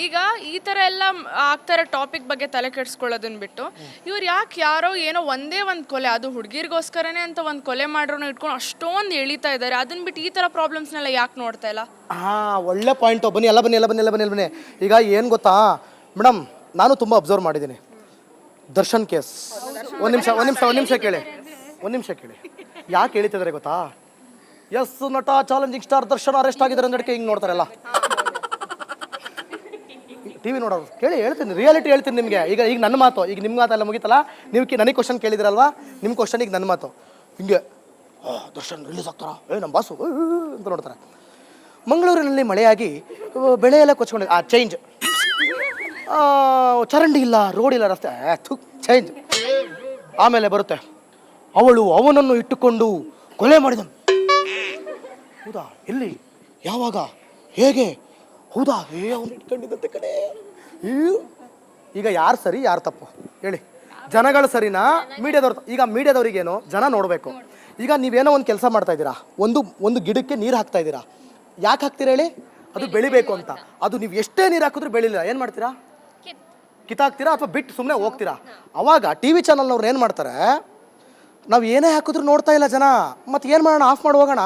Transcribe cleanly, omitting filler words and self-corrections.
ಈಗ ಈ ತರ ಎಲ್ಲ ಆಗ್ತಾರೆ ಟಾಪಿಕ್ ಬಗ್ಗೆ ತಲೆ ಕೆಡಿಸ್ಕೊಳ್ಳೋದನ್ನ ಬಿಟ್ಟು ಇವ್ರು ಯಾಕೆ ಯಾರೋ ಏನೋ ಒಂದೇ ಒಂದು ಕೊಲೆ ಅದು ಹುಡುಗಿರ್ಗೋಸ್ಕರನೇ ಅಂತ ಒಂದು ಕೊಲೆ ಮಾಡ್ರೂ ಇಟ್ಕೊಂಡು ಅಷ್ಟೊಂದು ಎಳಿತಾ ಇದ್ದಾರೆ. ಅದನ್ನ ಬಿಟ್ಟು ಈ ತರ ಪ್ರಾಬ್ಲಮ್ಸ್ನೆಲ್ಲ ಯಾಕೆ ನೋಡ್ತಾ ಇಲ್ಲ? ಒಳ್ಳೆ ಪಾಯಿಂಟ್. ಬನ್ನಿ. ಈಗ ಏನು ಗೊತ್ತಾ ಮೇಡಮ್, ನಾನು ತುಂಬ ಅಬ್ಸರ್ವ್ ಮಾಡಿದ್ದೀನಿ ದರ್ಶನ್ ಕೇಸ್. ಒಂದು ನಿಮಿಷ ಕೇಳಿ. ಯಾಕೆ ಹೇಳ್ತಿದ್ದಾರೆ ಗೊತ್ತಾ? ಎಸ್ ನಟ ಚಾಲೆಂಜಿಂಗ್ ಸ್ಟಾರ್ ದರ್ಶನ್ ಅರೆಸ್ಟ್ ಆಗಿದ್ದಾರೆ ಅಂದಕ್ಕೆ ಹಿಂಗೆ ನೋಡ್ತಾರಲ್ಲ. ಟಿವಿ ನೋಡೋರು ಕೇಳಿ, ಹೇಳ್ತೀನಿ, ರಿಯಾಲಿಟಿ ಹೇಳ್ತೀನಿ ನಿಮಗೆ. ಈಗ ನನ್ನ ಮಾತು, ಈಗ ನಿಮ್ಮ ಮಾತೆಲ್ಲ ಮುಗಿತಲ್ಲ. ನೀವು ನನಗೆ ಕ್ವಶನ್ ಕೇಳಿದಿರಲ್ವಾ, ನಿಮ್ಮ ಕ್ವಶನ್ ಈಗ ನನ್ನ ಮಾತು. ಹಿಂಗೆ ದರ್ಶನ್ ರಿಲೀಸ್ ಆಗ್ತಾರಾ, ನಮ್ಮ ಬಾಸು ಅಂತ ನೋಡ್ತಾರೆ. ಮಂಗಳೂರಿನಲ್ಲಿ ಮಳೆಯಾಗಿ ಬೆಳೆ ಎಲ್ಲ ಕೊಚ್ಕೊಂಡು ಚೇಂಜ್, ಚರಂಡಿ ಇಲ್ಲ, ರೋಡ್ ಇಲ್ಲ, ರಸ್ತೆ ಚೇಂಜ್. ಆಮೇಲೆ ಬರುತ್ತೆ, ಅವಳು ಅವನನ್ನು ಇಟ್ಟುಕೊಂಡು ಕೊಲೆ ಮಾಡಿದನು. ಹೌದಾ? ಎಲ್ಲಿ, ಯಾವಾಗ, ಹೇಗೆ? ಹೌದಾ? ಅವನು ಇಟ್ಕೊಂಡಿದ್ದಂತೆ ಕಡೆ. ಈಗ ಯಾರು ಸರಿ ಯಾರು ತಪ್ಪು ಹೇಳಿ? ಜನಗಳು ಸರಿನಾ, ಮೀಡಿಯಾದವ್ರು? ಈಗ ಮೀಡಿಯಾದವ್ರಿಗೇನು, ಜನ ನೋಡಬೇಕು. ಈಗ ನೀವೇನೋ ಒಂದು ಕೆಲಸ ಮಾಡ್ತಾ ಇದ್ದೀರಾ, ಒಂದು ಗಿಡಕ್ಕೆ ನೀರು ಹಾಕ್ತಾ ಇದ್ದೀರಾ. ಯಾಕೆ ಹಾಕ್ತೀರಾ ಹೇಳಿ? ಅದು ಬೆಳಿಬೇಕು ಅಂತ. ಅದು ನೀವು ಎಷ್ಟೇ ನೀರು ಹಾಕಿದ್ರೂ ಬೆಳಿಲ್ಲ, ಏನು ಮಾಡ್ತೀರಾ? ಕಿತ್ತಾಕ್ತೀರಾ ಅಥವಾ ಬಿಟ್ಟು ಸುಮ್ಮನೆ ಹೋಗ್ತೀರಾ? ಅವಾಗ ಟಿ ವಿ ಚಾನಲ್ನವ್ರು ಏನು ಮಾಡ್ತಾರೆ, ನಾವು ಏನೇ ಹಾಕಿದ್ರು ನೋಡ್ತಾ ಇಲ್ಲ ಜನ, ಮತ್ತೆ ಏನು ಮಾಡೋಣ, ಆಫ್ ಮಾಡಿ ಹೋಗೋಣ.